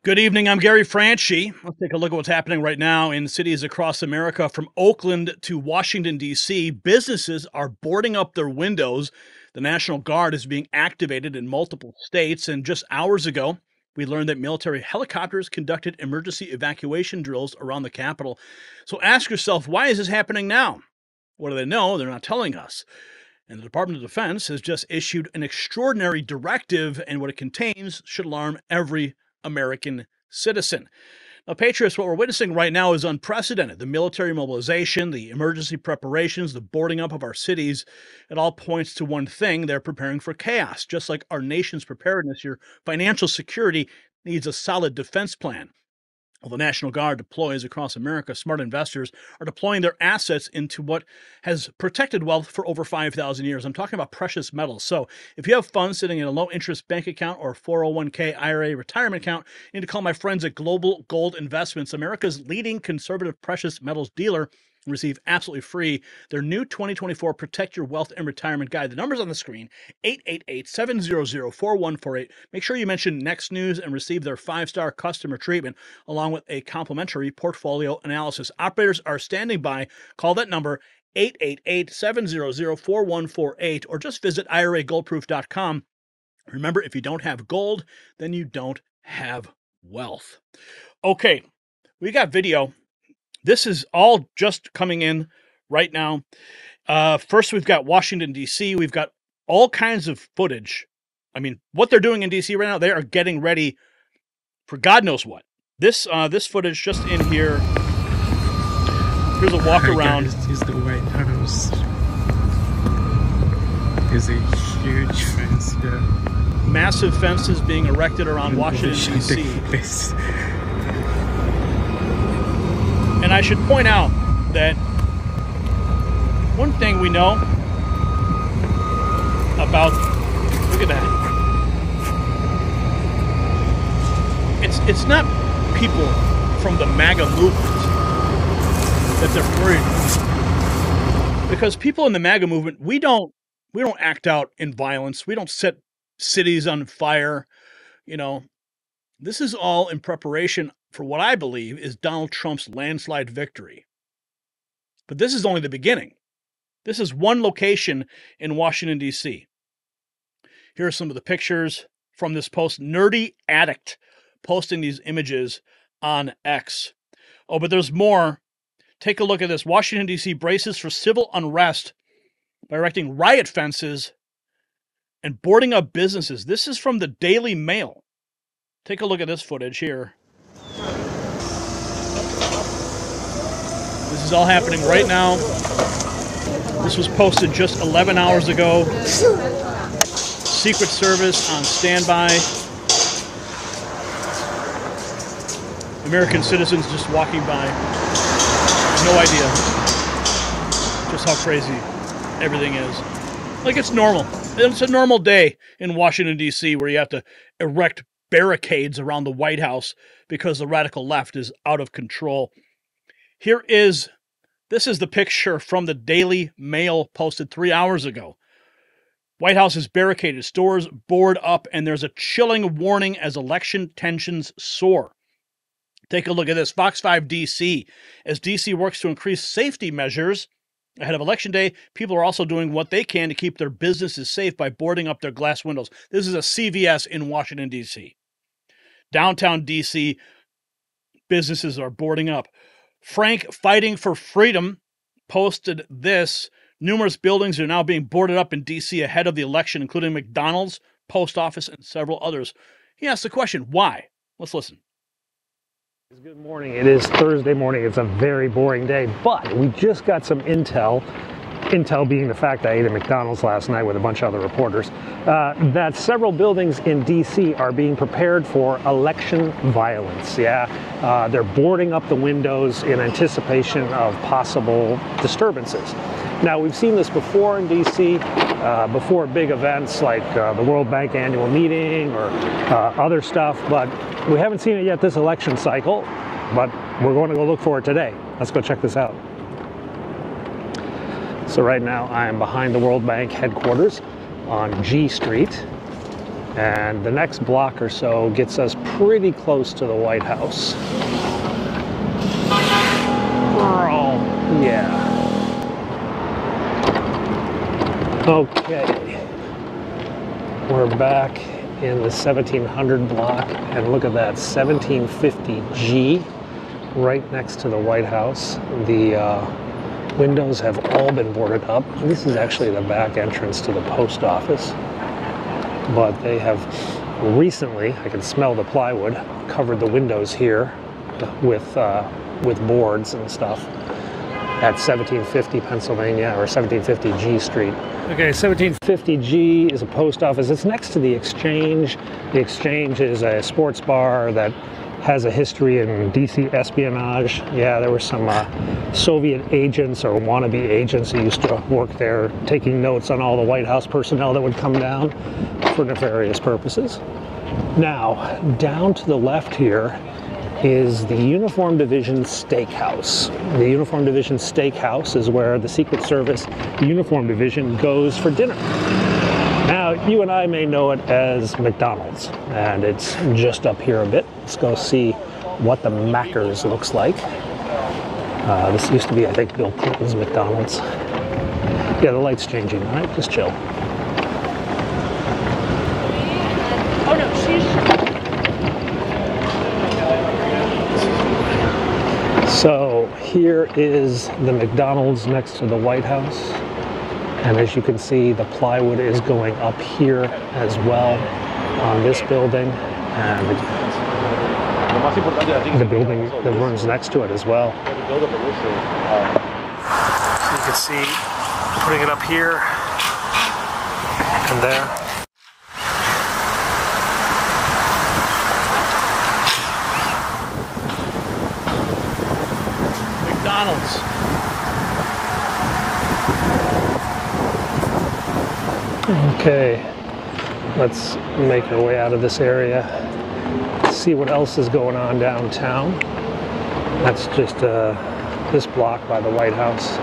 Good evening. I'm Gary Franchi. Let's take a look at what's happening right now in cities across America. From Oakland to Washington, D.C., businesses are boarding up their windows. The National Guard is being activated in multiple states. And just hours ago, we learned that military helicopters conducted emergency evacuation drills around the Capitol. So ask yourself, why is this happening now? What do they know? They're not telling us. And the Department of Defense has just issued an extraordinary directive, and what it contains should alarm every American citizen. Now, Patriots, what we're witnessing right now is unprecedented. The military mobilization, the emergency preparations, the boarding up of our cities, it all points to one thing: they're preparing for chaos. Just like our nation's preparedness, your financial security needs a solid defense plan. Well, the National Guard deploys across America. Smart investors are deploying their assets into what has protected wealth for over 5,000 years. I'm talking about precious metals. So if you have funds sitting in a low-interest bank account or 401k IRA retirement account, you need to call my friends at Global Gold Investments, America's leading conservative precious metals dealer, and receive absolutely free their new 2024 Protect Your Wealth and Retirement Guide. The number's on the screen, 888-700-4148. Make sure you mention Next News and receive their 5-star customer treatment along with a complimentary portfolio analysis. Operators are standing by. Call that number, 888-700-4148, or just visit IRAGoldproof.com. Remember, if you don't have gold, then you don't have wealth. Okay, we got video. This is all just coming in right now. First, we've got Washington, D.C. We've got all kinds of footage. I mean, what they're doing in D.C. right now, they are getting ready for God knows what. This footage just in here. Here's a walk around. Is the White House. There's a huge fence here. Massive fences being erected around Washington, D.C. And I should point out that one thing we know about, look at that. It's not people from the MAGA movement that they're worried about. Because people in the MAGA movement, we don't act out in violence. We don't set cities on fire. You know, this is all in preparation for what I believe is Donald Trump's landslide victory. But this is only the beginning. This is one location in Washington, D.C. Here are some of the pictures from this post. Nerdy Addict posting these images on X. Oh, but there's more. Take a look at this. Washington, D.C. braces for civil unrest by erecting riot fences and boarding up businesses. This is from the Daily Mail. Take a look at this footage here. This is all happening right now. This was posted just 11 hours ago. Secret Service on standby. American citizens just walking by. No idea just how crazy everything is. Like, it's normal. It's a normal day in Washington, D.C., where you have to erect barricades around the White House because the radical left is out of control. This is the picture from the Daily Mail posted 3 hours ago. White House is barricaded, stores board up, and there's a chilling warning as election tensions soar. Take a look at this. Fox 5 D.C. As D.C. works to increase safety measures ahead of Election Day, people are also doing what they can to keep their businesses safe by boarding up their glass windows. This is a CVS in Washington, D.C. Downtown D.C., businesses are boarding up. Frank Fighting for Freedom posted this. Numerous buildings are now being boarded up in D.C. ahead of the election, including McDonald's, post office, and several others. He asked the question, why? Let's listen. Good morning. It is Thursday morning. It's a very boring day, but we just got some intel. Intel being the fact I ate at McDonald's last night with a bunch of other reporters, that several buildings in D.C. are being prepared for election violence. Yeah, they're boarding up the windows in anticipation of possible disturbances. Now, we've seen this before in D.C., before big events like the World Bank annual meeting or other stuff, but we haven't seen it yet this election cycle, but we're going to go look for it today. Let's go check this out. So right now I am behind the World Bank headquarters on G Street, And the next block or so gets us pretty close to the White House. Oh, yeah. Okay. We're back in the 1700 block, and look at that, 1750G, right next to the White House. The windows have all been boarded up. This is actually the back entrance to the post office, but they have recently, I can smell the plywood, covered the windows here with boards and stuff at 1750 Pennsylvania, or 1750 G Street. Okay, 1750 G is a post office. It's next to the Exchange. The Exchange is a sports bar that has a history in DC espionage. Yeah, there were some Soviet agents or wannabe agents who used to work there, taking notes on all the White House personnel that would come down for nefarious purposes. Now, down to the left here is the Uniform Division Steakhouse. The Uniform Division Steakhouse is where the Secret Service Uniform Division goes for dinner. Now, you and I may know it as McDonald's, and it's just up here a bit. Let's go see what the Macker's looks like. This used to be, I think, Bill Clinton's McDonald's. Yeah, the light's changing, all right? Just chill. Oh no, she's... So here is the McDonald's next to the White House. And as you can see, the plywood is going up here as well on this building. And the building that runs next to it as well. So you can see putting it up here and there. McDonald's. Okay, let's make our way out of this area, see what else is going on downtown. That's just this block by the White House.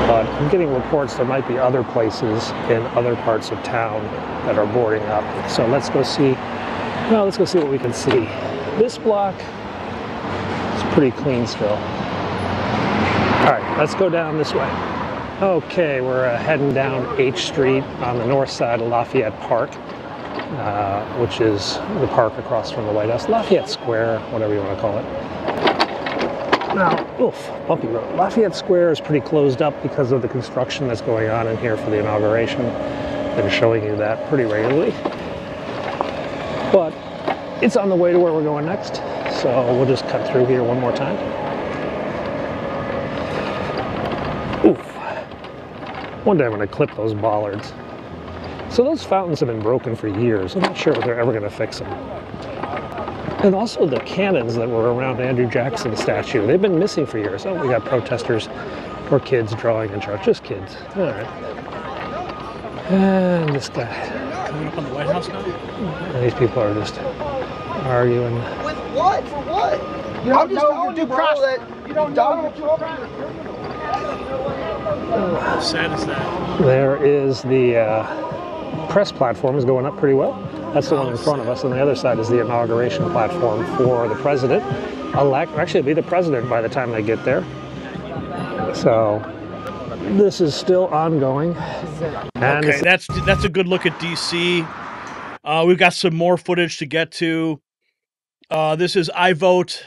But I'm getting reports there might be other places in other parts of town that are boarding up. So let's go see, well, let's go see what we can see. This block is pretty clean still. All right, let's go down this way. Okay, we're heading down H Street on the north side of Lafayette Park, which is the park across from the White House. Lafayette Square, whatever you want to call it. Now, oof, bumpy road. Lafayette Square is pretty closed up because of the construction that's going on in here for the inauguration. Been showing you that pretty regularly. But it's on the way to where we're going next, so we'll just cut through here one more time. Oof. One day I'm going to clip those bollards. So those fountains have been broken for years. I'm not sure if they're ever going to fix them. And also the cannons that were around Andrew Jackson's statue, they've been missing for years. Oh, we got protesters or kids drawing in charge. Just kids. All right. And this guy. Coming up on the White House now? And these people are just arguing. With what? For what? I'm just telling you, bro, that you don't know what you're How sad is that? There is the press platform is going up pretty well. That's the one in front of us. On the other side is the inauguration platform for the president-elect. Actually, it'll be the president by the time they get there. So this is still ongoing. And okay, that's a good look at DC. We've got some more footage to get to. This is I Vote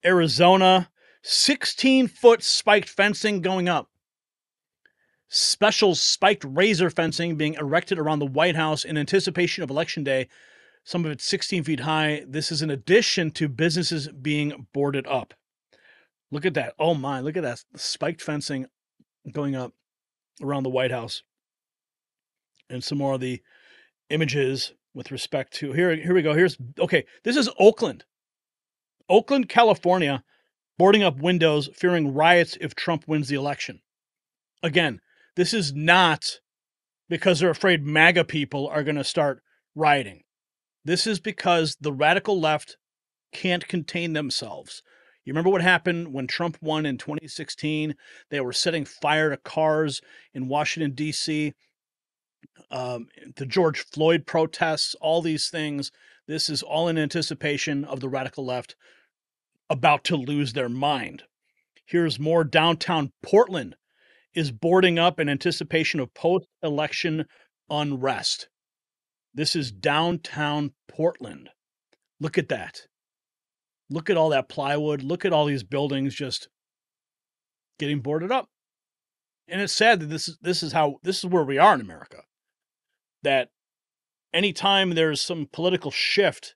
Arizona. 16-foot spiked fencing going up. Special spiked razor fencing being erected around the White House in anticipation of Election Day. Some of it 16 feet high. This is in addition to businesses being boarded up. Look at that. Oh my, look at that. Spiked fencing going up around the White House. And some more of the images with respect to, here we go. Okay, this is Oakland. Oakland, California, boarding up windows, fearing riots if Trump wins the election. Again, this is not because they're afraid MAGA people are going to start rioting. This is because the radical left can't contain themselves. You remember what happened when Trump won in 2016? They were setting fire to cars in Washington, D.C. the George Floyd protests, all these things. This is all in anticipation of the radical left about to lose their mind. Here's more. Downtown Portland is boarding up in anticipation of post-election unrest. This is downtown Portland. Look at that. Look at all that plywood. Look at all these buildings just getting boarded up. And it's sad that this is where we are in America. That anytime there's some political shift,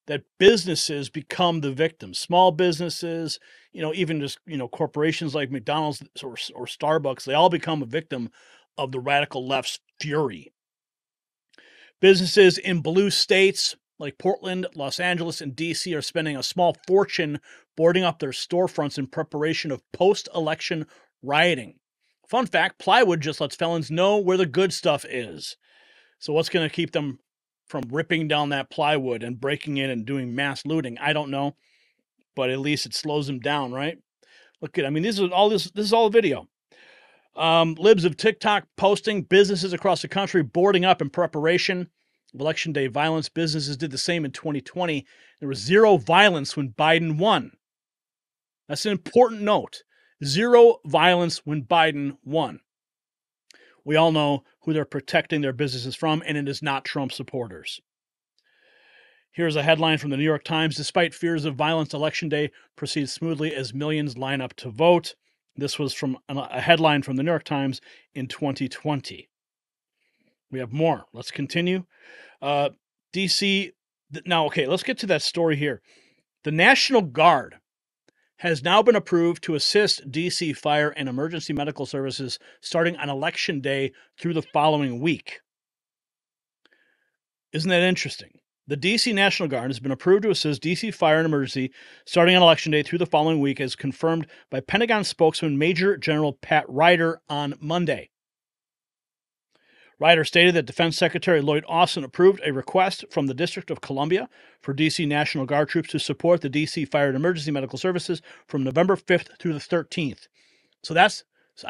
that businesses become the victims. Small businesses, even just, corporations like McDonald's or Starbucks, they all become a victim of the radical left's fury. Businesses in blue states like Portland, Los Angeles, and DC are spending a small fortune boarding up their storefronts in preparation of post-election rioting. Fun fact, plywood just lets felons know where the good stuff is. So what's going to keep them from ripping down that plywood and breaking in and doing mass looting? I don't know, but at least it slows them down, right? Look at, this is all video. Libs of TikTok posting, businesses across the country boarding up in preparation of Election Day violence. Businesses did the same in 2020. There was zero violence when Biden won. That's an important note. Zero violence when Biden won. We all know who they're protecting their businesses from, and it is not Trump supporters. Here's a headline from the New York Times. Despite fears of violence, Election Day proceeds smoothly as millions line up to vote. This was from a headline from the New York Times in 2020. We have more. Let's continue. DC. Now, okay, let's get to that story here. The National Guard has now been approved to assist DC Fire and Emergency Medical Services starting on Election Day through the following week. Isn't that interesting? The DC National Guard has been approved to assist DC Fire and Emergency starting on Election Day through the following week, as confirmed by Pentagon spokesman Major General Pat Ryder on Monday. Ryder stated that Defense Secretary Lloyd Austin approved a request from the District of Columbia for DC National Guard troops to support the DC Fire and Emergency Medical Services from November 5th through the 13th. So I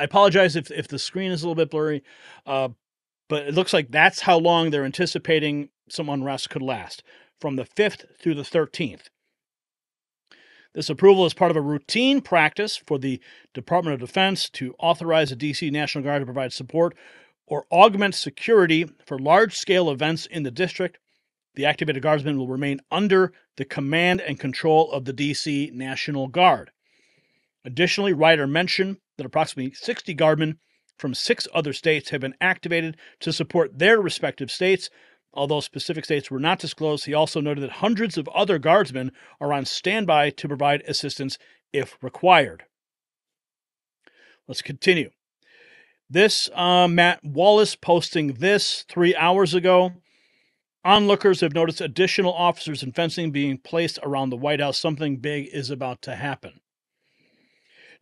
apologize if the screen is a little bit blurry, but it looks like that's how long they're anticipating some unrest could last, from the 5th through the 13th. This approval is part of a routine practice for the Department of Defense to authorize the DC National Guard to provide support or augment security for large-scale events in the district. The activated guardsmen will remain under the command and control of the DC National Guard. Additionally, Ryder mentioned that approximately 60 guardmen from 6 other states have been activated to support their respective states. Although specific states were not disclosed, he also noted that hundreds of other guardsmen are on standby to provide assistance if required. Let's continue. This, Matt Wallace posting this 3 hours ago. Onlookers have noticed additional officers and fencing being placed around the White House. Something big is about to happen.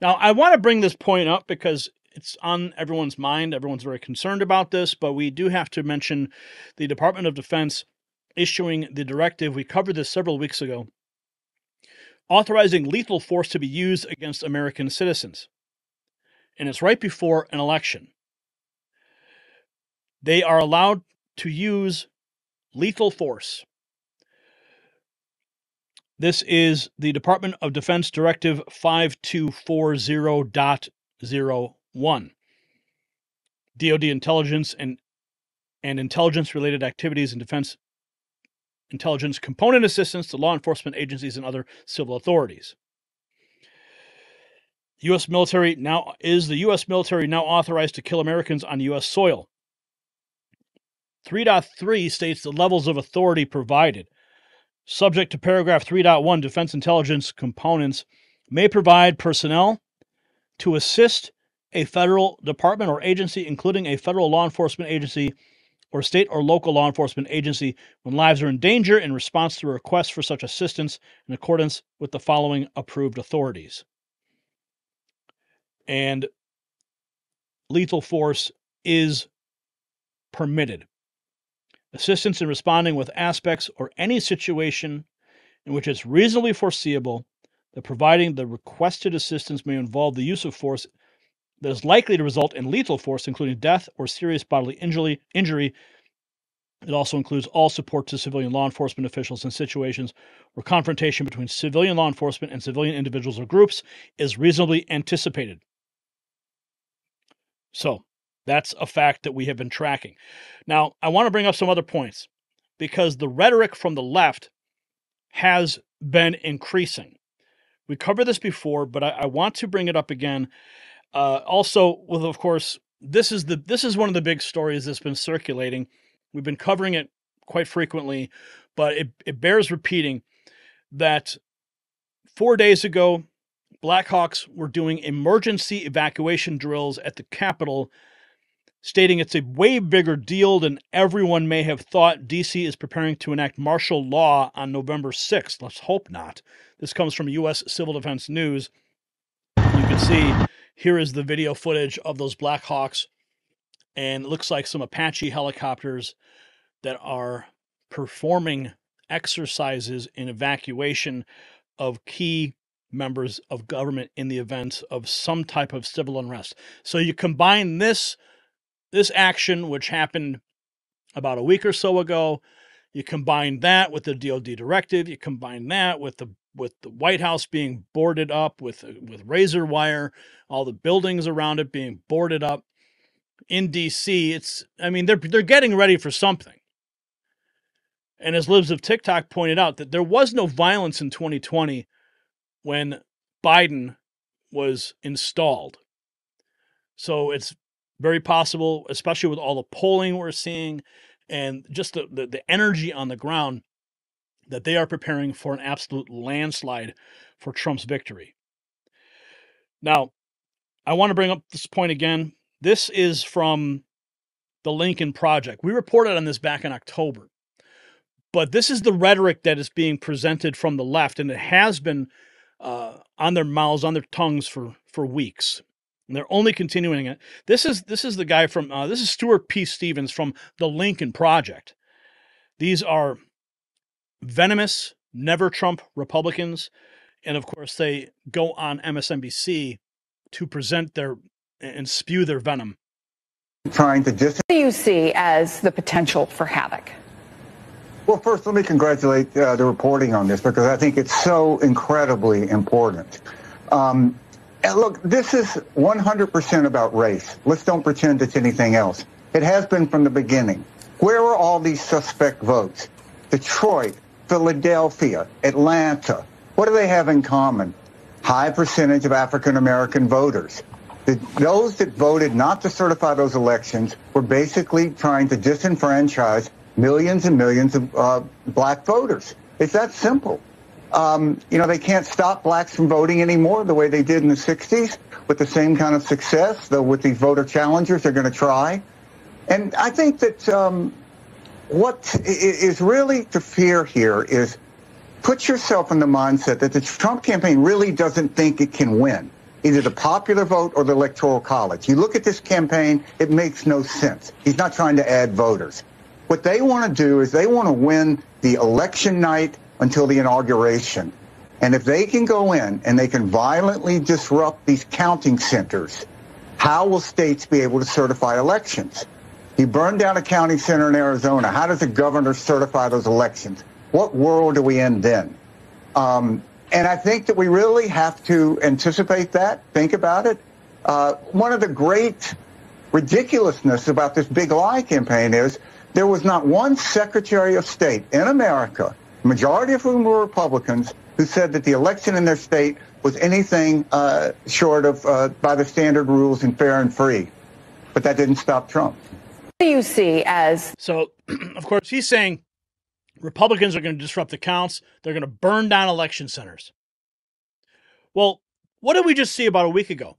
Now, I want to bring this point up because it's on everyone's mind. Everyone's very concerned about this, but we do have to mention the Department of Defense issuing the directive. We covered this several weeks ago, authorizing lethal force to be used against American citizens. And it's right before an election. They are allowed to use lethal force. This is the Department of Defense Directive 5240.01. DoD intelligence and intelligence-related activities and defense intelligence component assistance to law enforcement agencies and other civil authorities. The U.S. military now authorized to kill Americans on U.S. soil? 3.3 states the levels of authority provided. Subject to paragraph 3.1, defense intelligence components may provide personnel to assist a federal department or agency, including a federal law enforcement agency or state or local law enforcement agency, when lives are in danger in response to a request for such assistance in accordance with the following approved authorities. And lethal force is permitted. Assistance in responding with aspects or any situation in which it's reasonably foreseeable that providing the requested assistance may involve the use of force that is likely to result in lethal force, including death or serious bodily injury. It also includes all support to civilian law enforcement officials in situations where confrontation between civilian law enforcement and civilian individuals or groups is reasonably anticipated. So that's a fact that we have been tracking. Now, I want to bring up some other points because the rhetoric from the left has been increasing. We covered this before, but I want to bring it up again. Also, with of course, this is one of the big stories that's been circulating. We've been covering it quite frequently, but it bears repeating that 4 days ago, Blackhawks were doing emergency evacuation drills at the Capitol, stating it's a way bigger deal than everyone may have thought. DC is preparing to enact martial law on November 6th. Let's hope not. This comes from U.S. Civil Defense News. You can see here is the video footage of those Blackhawks, and it looks like some Apache helicopters that are performing exercises in evacuation of key members of government in the event of some type of civil unrest. So you combine this action, which happened about a week or so ago, you combine that with the DoD directive, you combine that with the White House being boarded up with razor wire, all the buildings around it being boarded up in DC. They're getting ready for something. And as Libs of TikTok pointed out, that there was no violence in 2020 when Biden was installed. So it's very possible, especially with all the polling we're seeing and just the energy on the ground, that they are preparing for an absolute landslide for Trump's victory. Now, I want to bring up this point again. This is from the Lincoln Project. We reported on this back in October. But this is the rhetoric that is being presented from the left, and it has been on their mouths, on their tongues for weeks. And they're only continuing it. This is the guy from this is Stuart P. Stevens from the Lincoln Project. These are venomous, never Trump Republicans, and of course they go on MSNBC to present and spew their venom. What do you see as the potential for havoc? Well, first, let me congratulate the reporting on this, because I think it's so incredibly important. And look, this is 100% about race. Let's don't pretend it's anything else. It has been from the beginning. Where are all these suspect votes? Detroit, Philadelphia, Atlanta. What do they have in common? High percentage of African-American voters. Those that voted not to certify those elections were basically trying to disenfranchise millions and millions of black voters. It's that simple. They can't stop blacks from voting anymore the way they did in the 60s with the same kind of success, though with these voter challengers, they're going to try. And I think that what is really to fear here is put yourself in the mindset that the Trump campaign really doesn't think it can win either the popular vote or the electoral college. You look at this campaign, it makes no sense. He's not trying to add voters. What they want to do is they want to win the election night until the inauguration. And if they can go in and they can violently disrupt these counting centers, how will states be able to certify elections? You burn down a counting center in Arizona. How does the governor certify those elections? What world are we in then? And I think that we really have to anticipate that, think about it. One of the great ridiculousness about this big lie campaign is there was not one Secretary of State in America, majority of whom were Republicans, who said that the election in their state was anything short of by the standard rules and fair and free. But that didn't stop Trump. What do you see as... So, of course, he's saying Republicans are going to disrupt the counts. They're going to burn down election centers. Well, what did we just see about a week ago?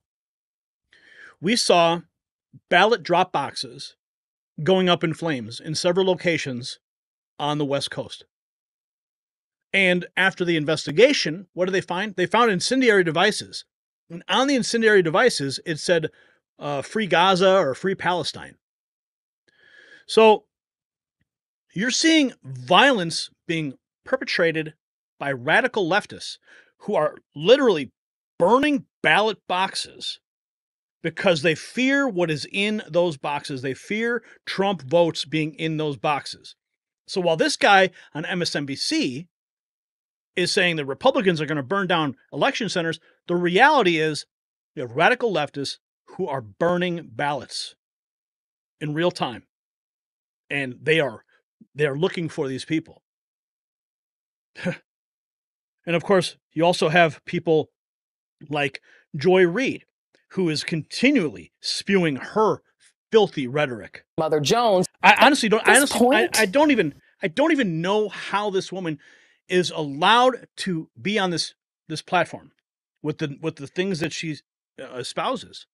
We saw ballot drop boxes going up in flames in several locations on the West Coast. And after the investigation, what did they find? They found incendiary devices. And on the incendiary devices, it said Free Gaza or Free Palestine. So you're seeing violence being perpetrated by radical leftists who are literally burning ballot boxes because they fear what is in those boxes. They fear Trump votes being in those boxes. So while this guy on MSNBC is saying the Republicans are going to burn down election centers, the reality is you have radical leftists who are burning ballots in real time. And they are looking for these people. And of course, you also have people like Joy Reid, who is continually spewing her filthy rhetoric. Mother Jones. I honestly don't. I don't even know how this woman is allowed to be on this platform with the things that she espouses.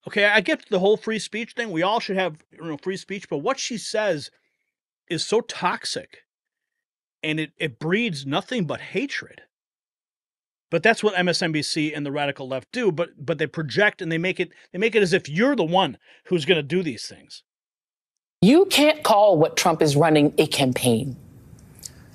Okay, I get the whole free speech thing. We all should have free speech, but what she says is so toxic, and it breeds nothing but hatred. But that's what MSNBC and the radical left do. But they project and they make it as if you're the one who's going to do these things. You can't call what Trump is running a campaign.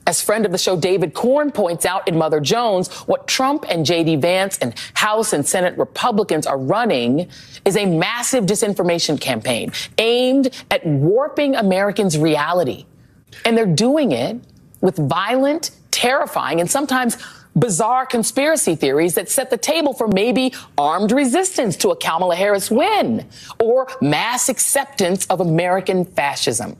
As friend of the show David Corn points out in Mother Jones, what Trump and J.D. Vance and House and Senate Republicans are running is a massive disinformation campaign aimed at warping Americans' reality. And they're doing it with violent, terrifying, and sometimes bizarre conspiracy theories that set the table for maybe armed resistance to a Kamala Harris win or mass acceptance of American fascism.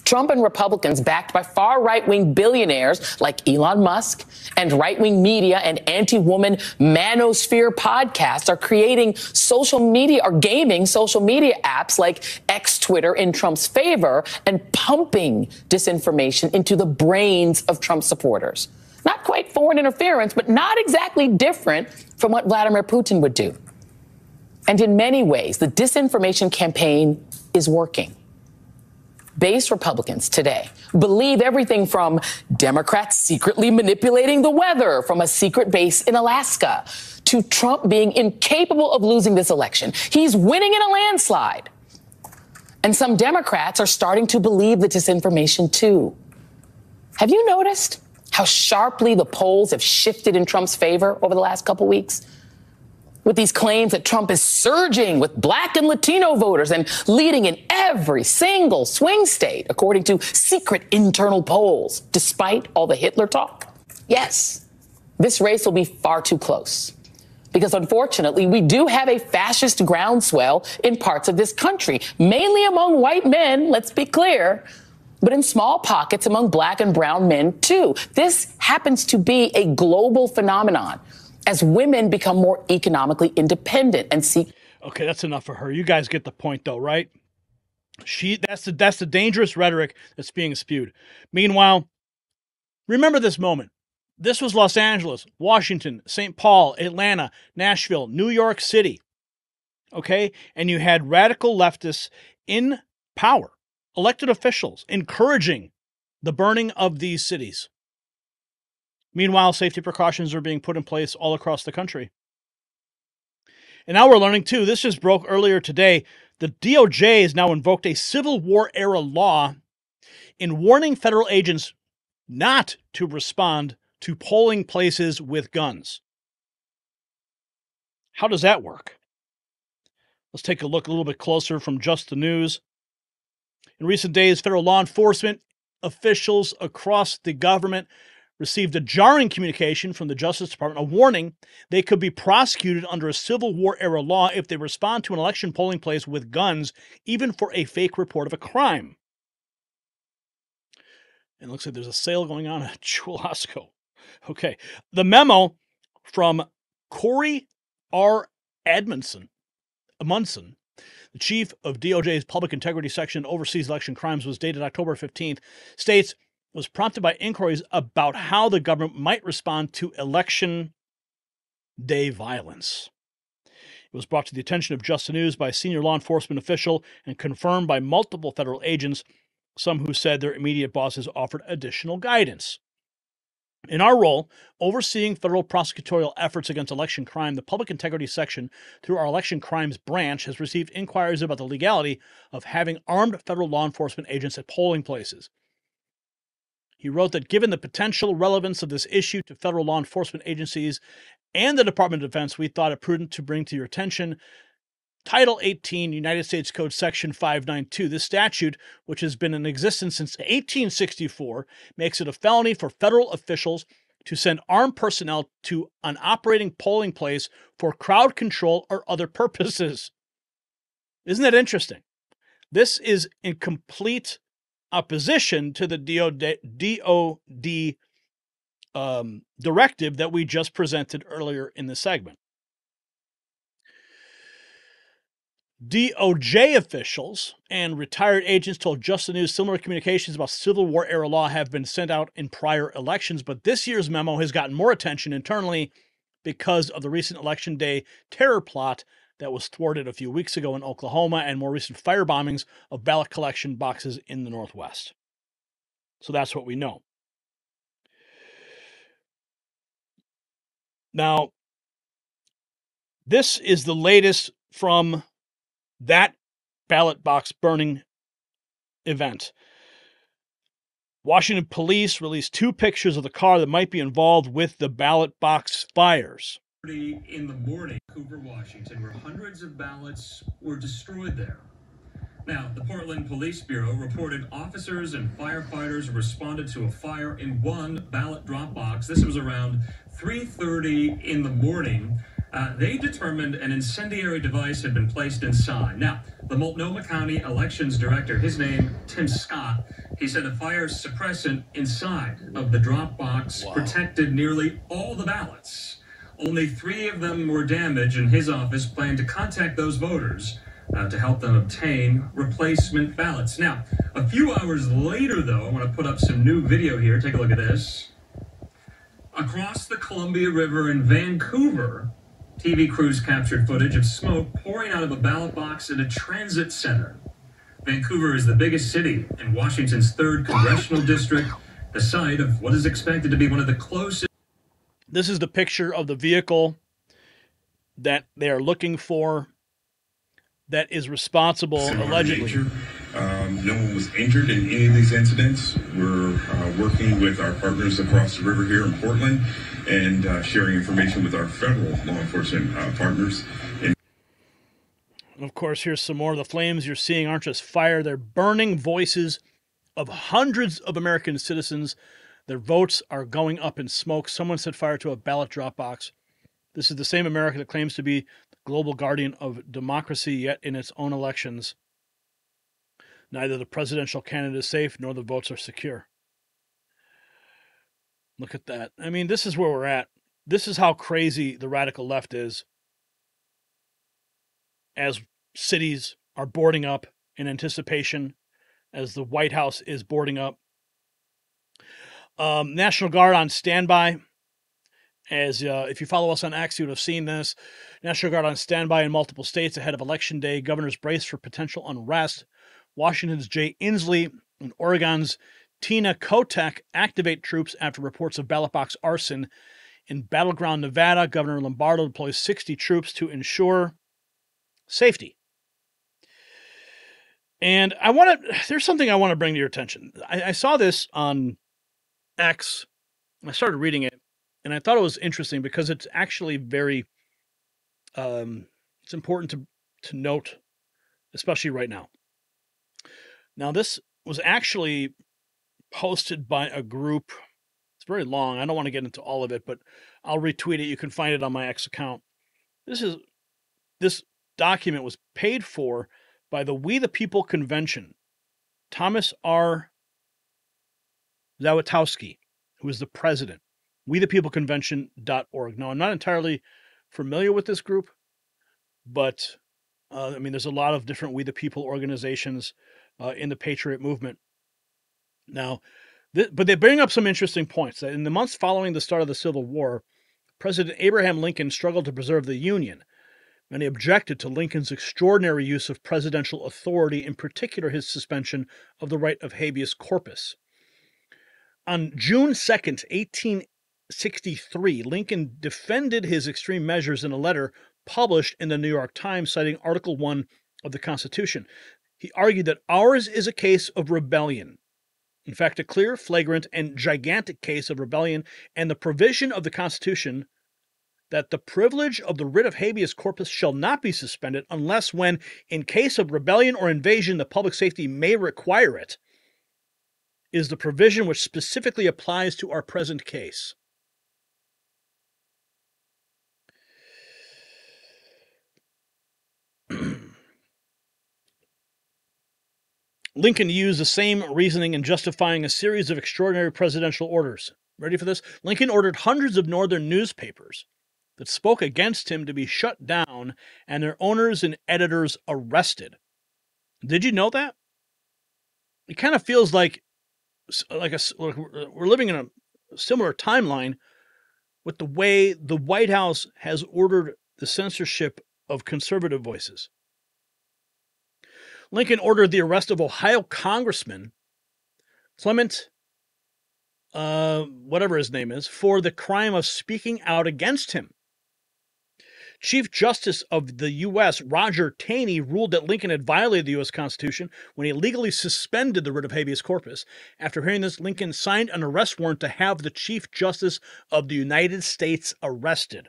Trump and Republicans, backed by far right-wing billionaires like Elon Musk and right-wing media and anti-woman manosphere podcasts, are creating social media or gaming social media apps like X Twitter in Trump's favor and pumping disinformation into the brains of Trump supporters. Not quite foreign interference, but not exactly different from what Vladimir Putin would do. And in many ways, the disinformation campaign is working. Base Republicans today believe everything from Democrats secretly manipulating the weather from a secret base in Alaska to Trump being incapable of losing this election. He's winning in a landslide. And some Democrats are starting to believe the disinformation too. Have you noticed how sharply the polls have shifted in Trump's favor over the last couple weeks? With these claims that Trump is surging with Black and Latino voters and leading in every single swing state, according to secret internal polls, despite all the Hitler talk. Yes, this race will be far too close. Because unfortunately, we do have a fascist groundswell in parts of this country, mainly among white men, let's be clear, but in small pockets among Black and brown men, too. This happens to be a global phenomenon as women become more economically independent and seek. Okay, that's enough for her. You guys get the point, though, right? That's the dangerous rhetoric that's being spewed. Meanwhile, remember this moment. This was Los Angeles, Washington, St. Paul, Atlanta, Nashville, New York City. Okay? And you had radical leftists in power, elected officials, encouraging the burning of these cities. Meanwhile, safety precautions are being put in place all across the country. And now we're learning, too, this just broke earlier today, the DOJ has now invoked a Civil War-era law in warning federal agents not to respond to polling places with guns. How does that work? Let's take a look a little bit closer from Just the News. In recent days, federal law enforcement officials across the government received a jarring communication from the Justice Department, a warning they could be prosecuted under a Civil War-era law if they respond to an election polling place with guns, even for a fake report of a crime. And it looks like there's a sale going on at Chulasco. Okay. The memo from Corey R. Munson, the chief of DOJ's Public Integrity Section oversees election crimes, was dated October 15th, states, was prompted by inquiries about how the government might respond to election day violence. It was brought to the attention of Just the News by a senior law enforcement official and confirmed by multiple federal agents, some who said their immediate bosses offered additional guidance. In our role, overseeing federal prosecutorial efforts against election crime, the Public Integrity Section, through our Election Crimes Branch, has received inquiries about the legality of having armed federal law enforcement agents at polling places. He wrote that given the potential relevance of this issue to federal law enforcement agencies and the Department of Defense, we thought it prudent to bring to your attention Title 18, United States Code Section 592. This statute, which has been in existence since 1864, makes it a felony for federal officials to send armed personnel to an operating polling place for crowd control or other purposes. Isn't that interesting? This is in complete opposition to the DOD directive that we just presented earlier in the segment. DOJ officials and retired agents told Just the News similar communications about Civil War era law have been sent out in prior elections, but this year's memo has gotten more attention internally because of the recent election day terror plot that was thwarted a few weeks ago in Oklahoma and more recent firebombings of ballot collection boxes in the Northwest. So that's what we know. Now, this is the latest from that ballot box burning event. Washington police released 2 pictures of the car that might be involved with the ballot box fires. In the morning, Vancouver, Washington, where hundreds of ballots were destroyed there. Now, the Portland Police Bureau reported officers and firefighters responded to a fire in one ballot drop box. This was around 3:30 in the morning. They determined an incendiary device had been placed inside. Now, the Multnomah County Elections Director, his name, Tim Scott, he said a fire suppressant inside of the drop box protected nearly all the ballots. Only 3 of them were damaged, and his office planned to contact those voters to help them obtain replacement ballots. Now, a few hours later, though, I want to put up some new video here. Take a look at this. Across the Columbia River in Vancouver, TV crews captured footage of smoke pouring out of a ballot box at a transit center. Vancouver is the biggest city in Washington's 3rd congressional district, the site of what is expected to be one of the closest. This is the picture of the vehicle that they are looking for that is responsible, allegedly. No one was injured in any of these incidents. We're working with our partners across the river here in Portland and sharing information with our federal law enforcement partners. And of course, here's some more. The flames you're seeing aren't just fire. They're burning voices of hundreds of American citizens. Their votes are going up in smoke. Someone set fire to a ballot drop box. This is the same America that claims to be the global guardian of democracy, yet in its own elections, neither the presidential candidate is safe nor the votes are secure. Look at that. I mean, this is where we're at. This is how crazy the radical left is as cities are boarding up in anticipation, as the White House is boarding up. National Guard on standby. As if you follow us on X, you would have seen this. National Guard on standby in multiple states ahead of Election Day. Governors brace for potential unrest. Washington's Jay Inslee and Oregon's Tina Kotek activate troops after reports of ballot box arson. In battleground Nevada, Governor Lombardo deploys 60 troops to ensure safety. And there's something I want to bring to your attention. I saw this on X, and I started reading it, and I thought it was interesting because it's actually very, it's important to note, especially right now. Now, this was actually posted by a group. It's very long. I don't want to get into all of it, but I'll retweet it. You can find it on my X account. This document was paid for by the We the People Convention. Thomas R. Zawitowski, who is the president. WeThePeopleConvention.org. Now, I'm not entirely familiar with this group, but I mean, there's a lot of different We the People organizations in the Patriot movement. Now, but they bring up some interesting points. That in the months following the start of the Civil War, President Abraham Lincoln struggled to preserve the Union. Many objected to Lincoln's extraordinary use of presidential authority, in particular his suspension of the right of habeas corpus. On June 2nd, 1863, Lincoln defended his extreme measures in a letter published in the New York Times, citing Article 1 of the Constitution. He argued that ours is a case of rebellion. In fact, a clear, flagrant, and gigantic case of rebellion, and the provision of the Constitution that the privilege of the writ of habeas corpus shall not be suspended unless when, in case of rebellion or invasion, the public safety may require it, is the provision which specifically applies to our present case. Lincoln used the same reasoning in justifying a series of extraordinary presidential orders. Ready for this? Lincoln ordered hundreds of northern newspapers that spoke against him to be shut down and their owners and editors arrested. Did you know that? It kind of feels like we're living in a similar timeline with the way the White House has ordered the censorship of conservative voices. Lincoln ordered the arrest of Ohio Congressman Clement, whatever his name is, for the crime of speaking out against him. Chief Justice of the U.S. Roger Taney ruled that Lincoln had violated the U.S. Constitution when he legally suspended the writ of habeas corpus. After hearing this, Lincoln signed an arrest warrant to have the Chief Justice of the United States arrested.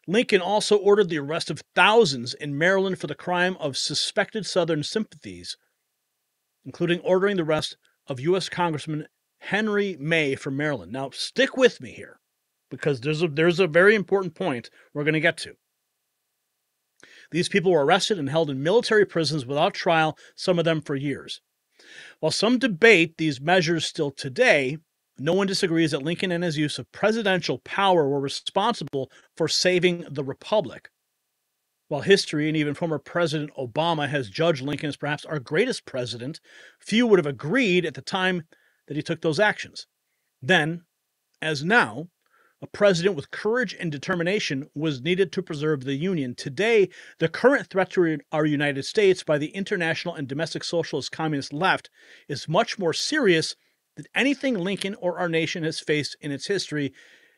Lincoln also ordered the arrest of thousands in Maryland for the crime of suspected Southern sympathies, including ordering the arrest of U.S. Congressman Henry May from Maryland. Now, stick with me here, because there's a very important point we're going to get to. These people were arrested and held in military prisons without trial, some of them for years. While some debate these measures still today, no one disagrees that Lincoln and his use of presidential power were responsible for saving the republic. While history and even former President Obama has judged Lincoln as perhaps our greatest president, few would have agreed at the time that he took those actions. Then, as now, a president with courage and determination was needed to preserve the Union. Today, the current threat to our United States by the international and domestic socialist communist left is much more serious than anything Lincoln or our nation has faced in its history,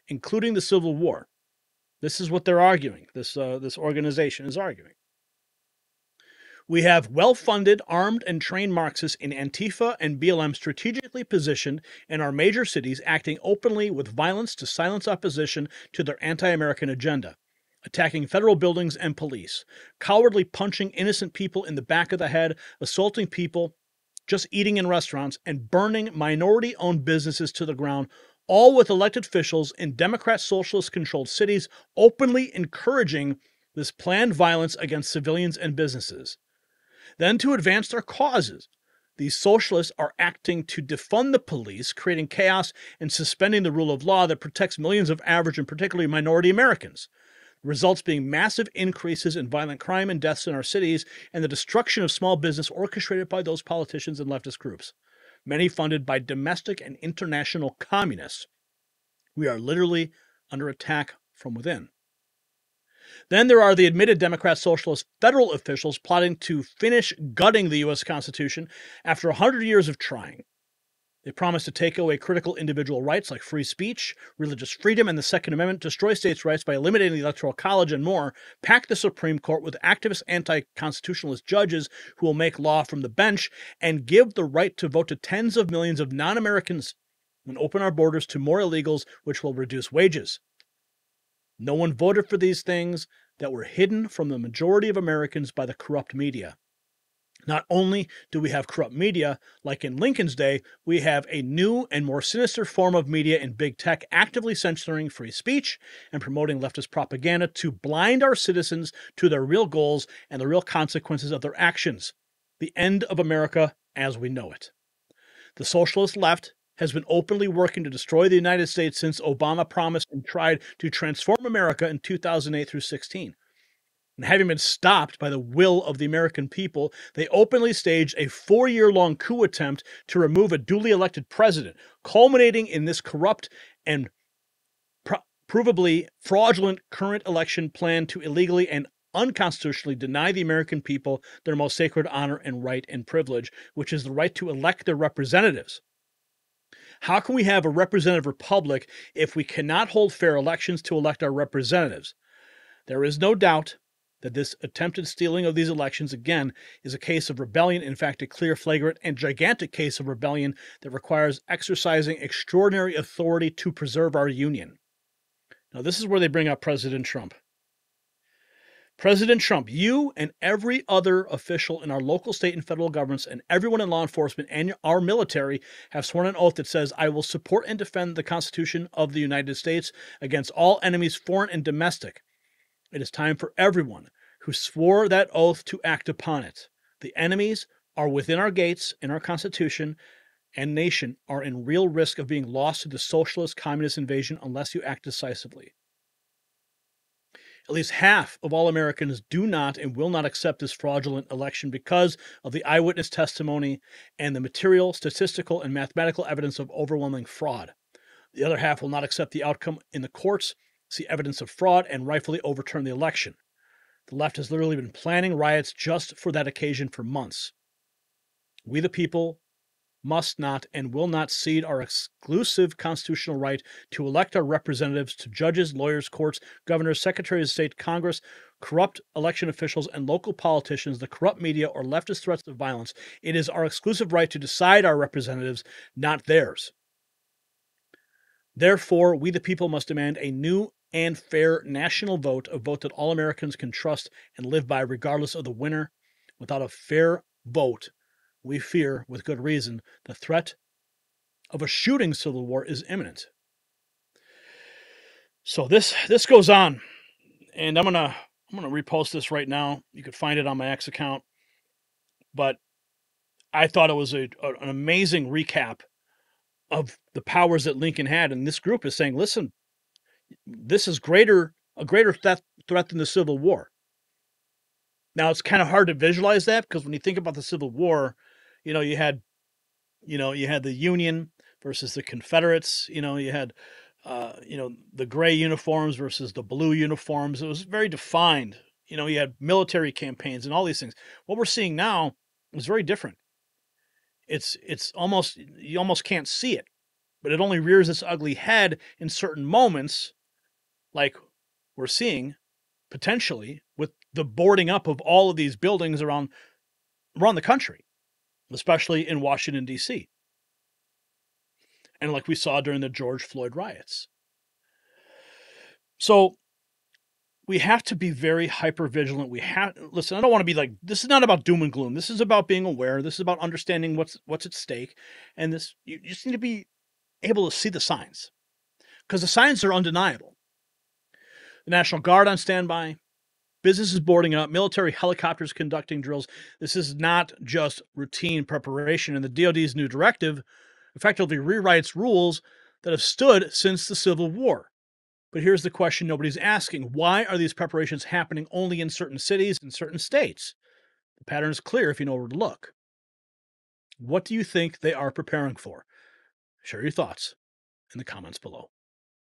including the Civil War. This is what they're arguing. This organization is arguing. We have well-funded, armed, and trained Marxists in Antifa and BLM strategically positioned in our major cities, acting openly with violence to silence opposition to their anti-American agenda, attacking federal buildings and police, cowardly punching innocent people in the back of the head, assaulting people just eating in restaurants, and burning minority-owned businesses to the ground, all with elected officials in Democrat socialist-controlled cities openly encouraging this planned violence against civilians and businesses. Then, to advance their causes, these socialists are acting to defund the police, creating chaos and suspending the rule of law that protects millions of average and particularly minority Americans. The results being massive increases in violent crime and deaths in our cities and the destruction of small business orchestrated by those politicians and leftist groups, many funded by domestic and international communists. We are literally under attack from within. Then there are the admitted Democrat socialist federal officials plotting to finish gutting the U.S. Constitution after 100 years of trying. They promise to take away critical individual rights like free speech, religious freedom, and the Second Amendment, destroy states' rights by eliminating the Electoral College and more, pack the Supreme Court with activist anti-constitutionalist judges who will make law from the bench, and give the right to vote to tens of millions of non-Americans, and open our borders to more illegals, which will reduce wages. No one voted for these things that were hidden from the majority of Americans by the corrupt media. Not only do we have corrupt media, like in Lincoln's day, we have a new and more sinister form of media in big tech actively censoring free speech and promoting leftist propaganda to blind our citizens to their real goals and the real consequences of their actions. The end of America as we know it. The socialist left has been openly working to destroy the United States since Obama promised and tried to transform America in 2008 through 16. And having been stopped by the will of the American people, they openly staged a 4-year-long coup attempt to remove a duly elected president, culminating in this corrupt and provably fraudulent current election plan to illegally and unconstitutionally deny the American people their most sacred honor and right and privilege, which is the right to elect their representatives. How can we have a representative republic if we cannot hold fair elections to elect our representatives? There is no doubt that this attempted stealing of these elections, again, is a case of rebellion, in fact, a clear, flagrant, and gigantic case of rebellion that requires exercising extraordinary authority to preserve our union. Now, this is where they bring up President Trump. President Trump, you and every other official in our local, state, and federal governments and everyone in law enforcement and our military have sworn an oath that says, I will support and defend the Constitution of the United States against all enemies, foreign and domestic. It is time for everyone who swore that oath to act upon it. The enemies are within our gates, and our Constitution and nation are in real risk of being lost to the socialist communist invasion unless you act decisively. At least half of all Americans do not and will not accept this fraudulent election because of the eyewitness testimony and the material, statistical, and mathematical evidence of overwhelming fraud. The other half will not accept the outcome in the courts, see evidence of fraud, and rightfully overturn the election. The left has literally been planning riots just for that occasion for months. We the people must not and will not cede our exclusive constitutional right to elect our representatives to judges, lawyers, courts, governors, secretaries of state, Congress, corrupt election officials, and local politicians, the corrupt media, or leftist threats of violence. It is our exclusive right to decide our representatives, not theirs. Therefore, we the people must demand a new and fair national vote, a vote that all Americans can trust and live by regardless of the winner. Without a fair vote, we fear, with good reason, the threat of a shooting civil war is imminent. So this goes on, and I'm gonna repost this right now. You could find it on my X account, but I thought it was an amazing recap of the powers that Lincoln had, and this group is saying, listen, this is a greater threat than the Civil War. Now, it's kind of hard to visualize that because when you think about the Civil War, you had the Union versus the Confederates. You had, the gray uniforms versus the blue uniforms. It was very defined. You had military campaigns and all these things. What we're seeing now is very different. It's almost, you almost can't see it, but it only rears its ugly head in certain moments, like we're seeing potentially with the boarding up of all of these buildings around the country, especially in Washington, D.C. And like we saw during the George Floyd riots. So we have to be very hyper vigilant. Listen, I don't want to be like, this is not about doom and gloom. This is about being aware. This is about understanding what's at stake. And you just need to be able to see the signs, because the signs are undeniable. The National Guard on standby, businesses boarding up, military helicopters conducting drills. This is not just routine preparation, and the DoD's new directive effectively rewrites rules that have stood since the Civil War. But here's the question nobody's asking. Why are these preparations happening only in certain cities and certain states? The pattern is clear if you know where to look. What do you think they are preparing for? Share your thoughts in the comments below.